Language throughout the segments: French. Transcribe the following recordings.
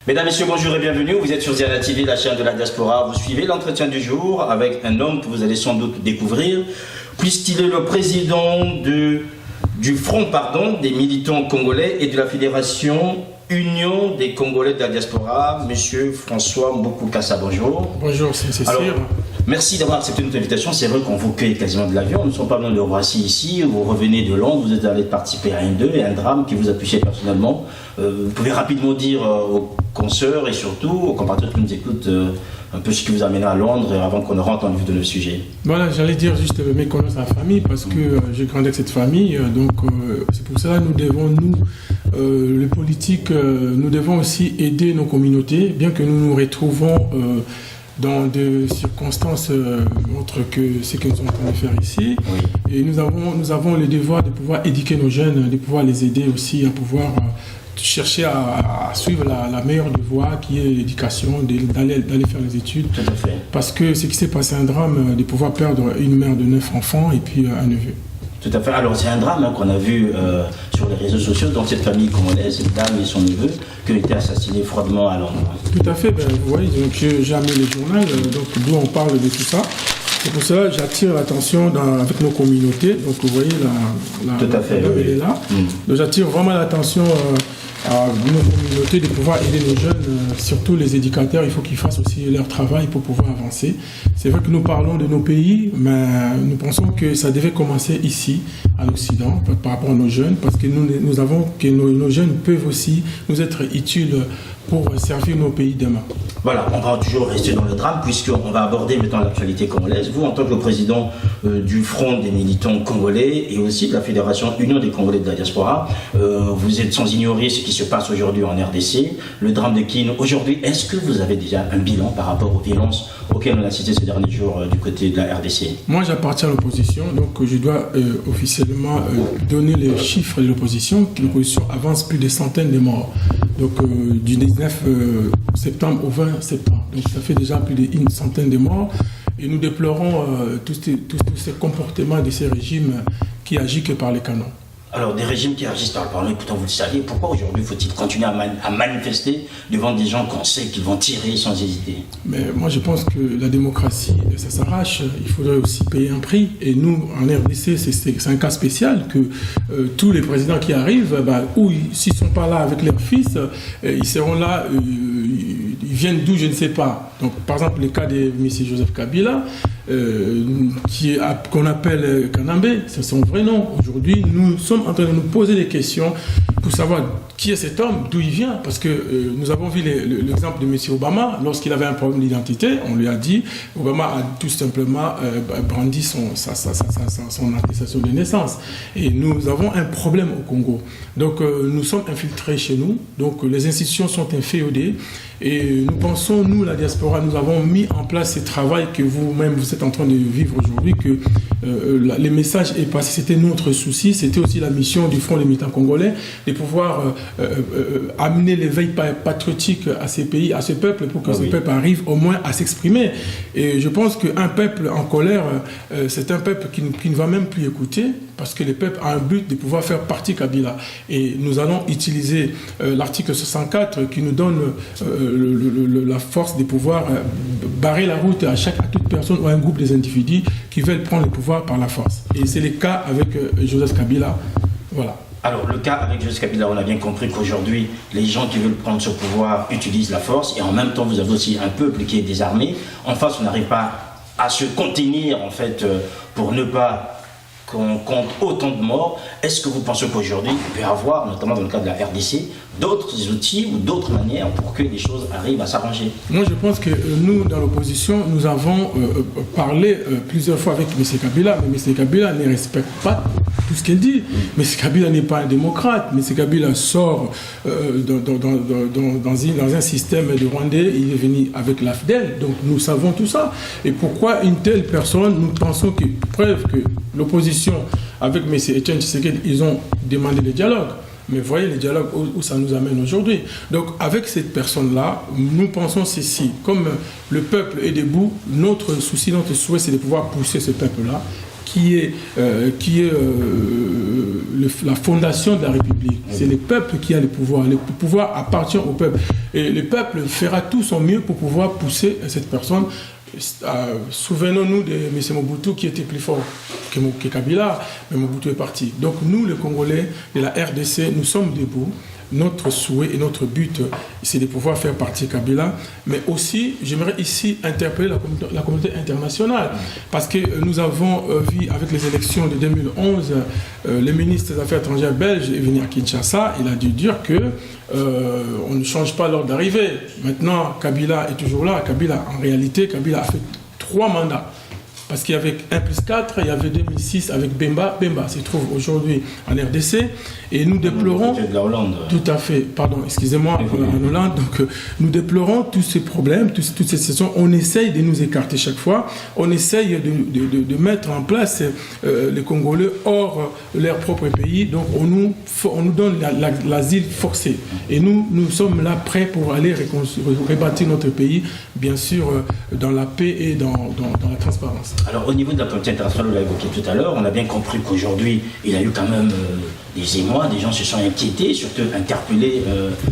Mesdames, Messieurs, bonjour et bienvenue. Vous êtes sur Ziana TV, la chaîne de la diaspora. Vous suivez l'entretien du jour avec un homme que vous allez sans doute découvrir, puisqu'il est le président du front des militants congolais et de la fédération Union des Congolais de la diaspora, Monsieur François Mboukoukassa. Bonjour. Bonjour, c'est Cécile. Alors, merci d'avoir accepté notre invitation. C'est vrai qu'on vous cueille quasiment de l'avion. Nous ne sommes pas loin de Roissy ici. Vous revenez de Londres. Vous êtes allé participer à un un drame qui vous a touché personnellement. Vous pouvez rapidement dire aux consoeurs et surtout aux compatriotes qui nous écoutent un peu ce qui vous amène à Londres avant qu'on ne rentre en vue de nos sujets. Voilà, j'allais dire juste mes connaissances à la famille parce que j'ai grandi avec cette famille. Donc c'est pour cela que nous devons, les politiques, nous devons aussi aider nos communautés, bien que nous nous retrouvons dans des circonstances autres que ce que nous sommes en train de faire ici. Oui. Et nous avons le devoir de pouvoir éduquer nos jeunes, de pouvoir les aider aussi à pouvoir chercher à suivre la meilleure voie qui est l'éducation, d'aller faire les études. Tout à fait. Parce que ce qui s'est passé, un drame de pouvoir perdre une mère de 9 enfants et puis un neveu. Tout à fait. Alors c'est un drame qu'on a vu sur les réseaux sociaux dans cette famille congolaise, cette dame et son neveu qui ont été assassinés froidement à Londres. Tout à fait. Vous voyez, j'ai amené le journal, d'où on parle de tout ça. C'est pour cela que j'attire l'attention avec nos communautés. Donc vous voyez, tout à fait, elle est là. Donc j'attire vraiment l'attention à nos communautés de pouvoir aider nos jeunes, surtout les éducateurs. Il faut qu'ils fassent aussi leur travail pour pouvoir avancer. C'est vrai que nous parlons de nos pays, mais nous pensons que ça devait commencer ici, à l'Occident, par rapport à nos jeunes, parce que nous avons que nos jeunes peuvent aussi nous être utiles pour servir nos pays demain. Voilà, on va toujours rester dans le drame puisqu'on va aborder maintenant l'actualité congolaise. Vous, en tant que président du Front des militants congolais et aussi de la Fédération Union des Congolais de la diaspora, vous êtes sans ignorer ce qui se passe aujourd'hui en RDC, le drame de Kin. Aujourd'hui, est-ce que vous avez déjà un bilan par rapport aux violences auxquelles on a cité ces derniers jours du côté de la RDC? Moi, j'appartiens à l'opposition, donc je dois officiellement donner les chiffres de l'opposition. L'opposition avance plus de centaines de morts. Donc du 19 septembre au 20 septembre. Donc ça fait déjà plus d'une centaine de morts. Et nous déplorons tous ces comportements de ces régimes qui agissent que par les canons. Alors, des régimes qui agissent par le parlement, pourtant vous le saviez, pourquoi aujourd'hui faut-il continuer à manifester devant des gens qu'on sait qu'ils vont tirer sans hésiter? Mais moi je pense que la démocratie, ça s'arrache, il faudrait aussi payer un prix. Et nous, en RDC, c'est un cas spécial que tous les présidents qui arrivent, ou s'ils ne sont pas là avec leurs fils, ils seront là, ils viennent d'où, je ne sais pas. Donc, par exemple, le cas de M. Joseph Kabila, qu'on appelle Kanambe, c'est son vrai nom. Aujourd'hui, nous sommes en train de nous poser des questions pour savoir qui est cet homme, d'où il vient, parce que nous avons vu l'exemple de M. Obama. Lorsqu'il avait un problème d'identité, on lui a dit, Obama a tout simplement brandi son attestation de naissance. Et nous avons un problème au Congo. Donc nous sommes infiltrés chez nous, donc les institutions sont inféodées, et nous pensons, nous, la diaspora, nous avons mis en place ce travail que vous-même, vous êtes en train de vivre aujourd'hui, que les messages est passé, c'était notre souci, c'était aussi la mission du Front des militants congolais, de pouvoir amener l'éveil patriotique à ces pays, à ce peuple, pour que ce peuple arrive au moins à s'exprimer. Et je pense qu'un peuple en colère, c'est un peuple qui ne va même plus écouter, parce que le peuple a un but de pouvoir faire partie Kabila. Et nous allons utiliser l'article 64 qui nous donne la force de pouvoir barrer la route à toute personne ou à un groupe des individus qui veulent prendre le pouvoir par la force. Et c'est le cas avec Joseph Kabila. Voilà. Alors, le cas avec Joseph Kabila, on a bien compris qu'aujourd'hui, les gens qui veulent prendre ce pouvoir utilisent la force, et en même temps, vous avez aussi un peuple qui est désarmé. En face, on n'arrive pas à se contenir, en fait, pour ne pas qu'on compte autant de morts. Est-ce que vous pensez qu'aujourd'hui, il peut y avoir, notamment dans le cas de la RDC, d'autres outils ou d'autres manières pour que les choses arrivent à s'arranger? Moi, je pense que nous, dans l'opposition, nous avons parlé plusieurs fois avec M. Kabila, mais M. Kabila ne respecte pas tout ce qu'il dit. M. Kabila n'est pas un démocrate. M. Kabila sort dans un système de Rwandais. Il est venu avec l'AFDEL. Donc, nous savons tout ça. Et pourquoi une telle personne, nous pensons que, preuve que l'opposition, avec M. Etienne Tshisekedi, ils ont demandé le dialogue. Mais voyez le dialogue où ça nous amène aujourd'hui. Donc avec cette personne-là, nous pensons ceci. Comme le peuple est debout, notre souci, notre souhait, c'est de pouvoir pousser ce peuple-là qui est la fondation de la République. C'est le peuple qui a le pouvoir. Le pouvoir appartient au peuple. Et le peuple fera tout son mieux pour pouvoir pousser cette personne. Souvenons-nous de M. Mobutu qui était plus fort que Kabila, mais Mobutu est parti. Donc nous, les Congolais de la RDC, nous sommes debout. Notre souhait et notre but, c'est de pouvoir faire partie Kabila, mais aussi, j'aimerais ici interpeller la communauté internationale, parce que nous avons vu avec les élections de 2011, le ministre des Affaires étrangères belge est venu à Kinshasa, il a dû dire que on ne change pas l'ordre d'arrivée. Maintenant, Kabila est toujours là. En réalité, Kabila a fait 3 mandats. Parce qu'il y avait 1+4, il y avait 2006 avec Bemba. Bemba se trouve aujourd'hui en RDC. Et nous déplorons... De la Hollande. Tout à fait, pardon, excusez-moi, en Hollande. Donc, nous déplorons tous ces problèmes, toutes ces situations. On essaye de nous écarter chaque fois. On essaye de mettre en place les Congolais hors leur propre pays. Donc, on nous donne l'asile forcé. Et nous sommes là prêts pour aller rebâtir notre pays, bien sûr, dans la paix et dans la transparence. Alors au niveau de la communauté internationale, on l'a évoqué tout à l'heure, on a bien compris qu'aujourd'hui, il y a eu quand même des émois, des gens se sont inquiétés, surtout interpellé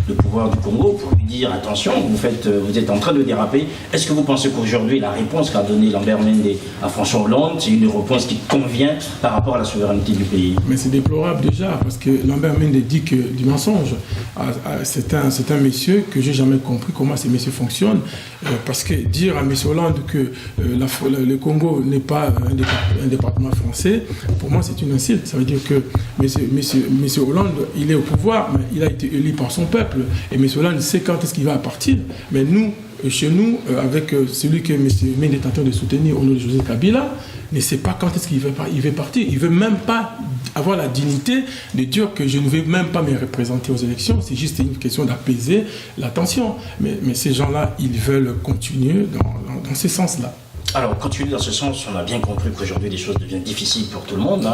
le pouvoir du Congo pour lui dire attention, vous êtes en train de déraper. Est-ce que vous pensez qu'aujourd'hui, la réponse qu'a donnée Lambert Mende à François Hollande, c'est une réponse qui convient par rapport à la souveraineté du pays? Mais c'est déplorable déjà, parce que Lambert Mende dit que du mensonge. C'est un monsieur que j'ai jamais compris comment ces messieurs fonctionnent, parce que dire à M. Hollande que le Congo n'est pas un département français, pour moi c'est une insulte. Ça veut dire que M. Hollande, il est au pouvoir, mais il a été élu par son peuple. Et M. Hollande sait quand est-ce qu'il va partir. Mais nous, chez nous, avec celui que M. Mende est en train de soutenir au nom de Joseph Kabila, ne sait pas quand est-ce qu'il va partir. Il ne veut même pas avoir la dignité de dire que je ne vais même pas me représenter aux élections. C'est juste une question d'apaiser la tension. Mais ces gens-là, ils veulent continuer dans ce sens-là. Alors, continuer dans ce sens, on a bien compris qu'aujourd'hui, les choses deviennent difficiles pour tout le monde.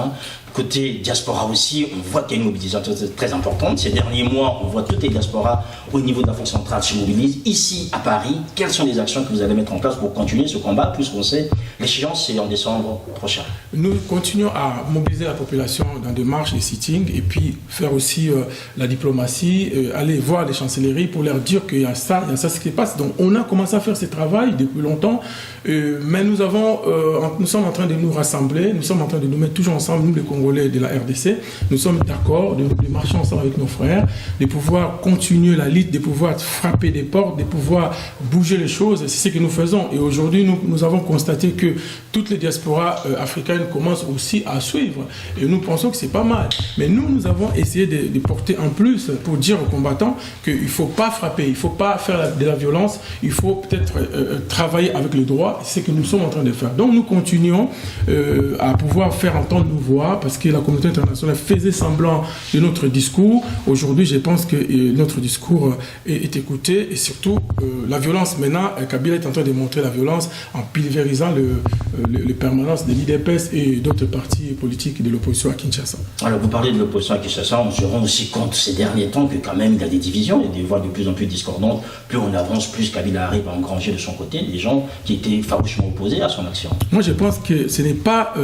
Côté diaspora aussi, on voit qu'il y a une mobilisation très importante. Ces derniers mois, on voit toutes les diasporas au niveau de l'Afrique centrale se mobilisent. Ici, à Paris, quelles sont les actions que vous allez mettre en place pour continuer ce combat, puisqu'on sait l'échéance, c'est en décembre prochain? Nous continuons à mobiliser la population dans des marches, des sittings, et puis faire aussi la diplomatie, aller voir les chancelleries pour leur dire qu'il y a ça ce qui se passe. Donc, on a commencé à faire ce travail depuis longtemps, mais nous sommes en train de nous rassembler, nous sommes en train de nous mettre toujours ensemble, nous les Congolais de la RDC, nous sommes d'accord de marcher ensemble avec nos frères, de pouvoir continuer la lutte, de pouvoir frapper des portes, de pouvoir bouger les choses. C'est ce que nous faisons. Et aujourd'hui, nous avons constaté que toutes les diasporas africaines commencent aussi à suivre. Et nous pensons que c'est pas mal. Mais nous avons essayé de porter en plus pour dire aux combattants qu'il ne faut pas frapper, il ne faut pas faire de la violence, il faut peut-être travailler avec le droit. C'est ce que nous sommes en train de faire. Donc nous continuons à pouvoir faire entendre nos voix, parce que la communauté internationale faisait semblant de notre discours. Aujourd'hui, je pense que notre discours est écouté, et surtout la violence. Maintenant, Kabila est en train de montrer la violence en pulvérisant le permanence de l'IDPS et d'autres partis politiques de l'opposition à Kinshasa. Alors, vous parlez de l'opposition à Kinshasa, on se rend aussi compte ces derniers temps que quand même il y a des divisions, il y a des voix de plus en plus discordantes. Plus on avance, plus Kabila arrive à engranger de son côté des gens qui étaient farouchement opposés à son action. Moi, je pense que ce n'est pas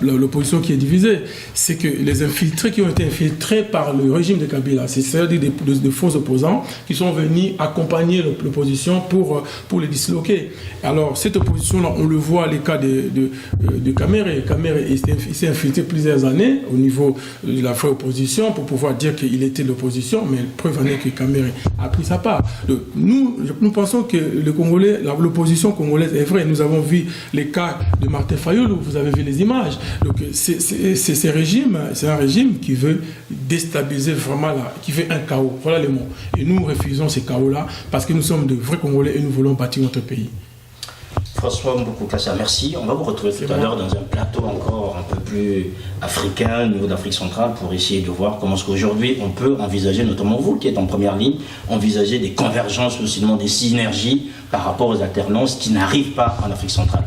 l'opposition qui est divisée, c'est que les infiltrés qui ont été infiltrés par le régime de Kabila, c'est-à-dire des faux opposants qui sont venus accompagner l'opposition pour les disloquer. Alors, cette opposition-là, on le voit, les cas de Kamere. Kamere, il s'est infiltré plusieurs années au niveau de la vraie opposition pour pouvoir dire qu'il était l'opposition, mais preuve en est que Kamere a pris sa part. Donc, nous pensons que l'opposition congolaise est vraie. Nous avons vu les cas de Martin Fayulu, vous avez vu les images. Donc, c'est un régime qui veut déstabiliser vraiment qui veut un chaos. Voilà les mots. Et nous refusons ces chaos-là parce que nous sommes de vrais Congolais et nous voulons bâtir notre pays. François Mboukoukassa, merci. On va vous retrouver tout à l'heure dans un plateau encore un peu plus africain, au niveau d'Afrique centrale, pour essayer de voir comment est-ce qu'aujourd'hui on peut envisager, notamment vous qui êtes en première ligne, envisager des convergences ou sinon des synergies par rapport aux alternances qui n'arrivent pas en Afrique centrale.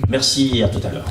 Merci et à tout à l'heure.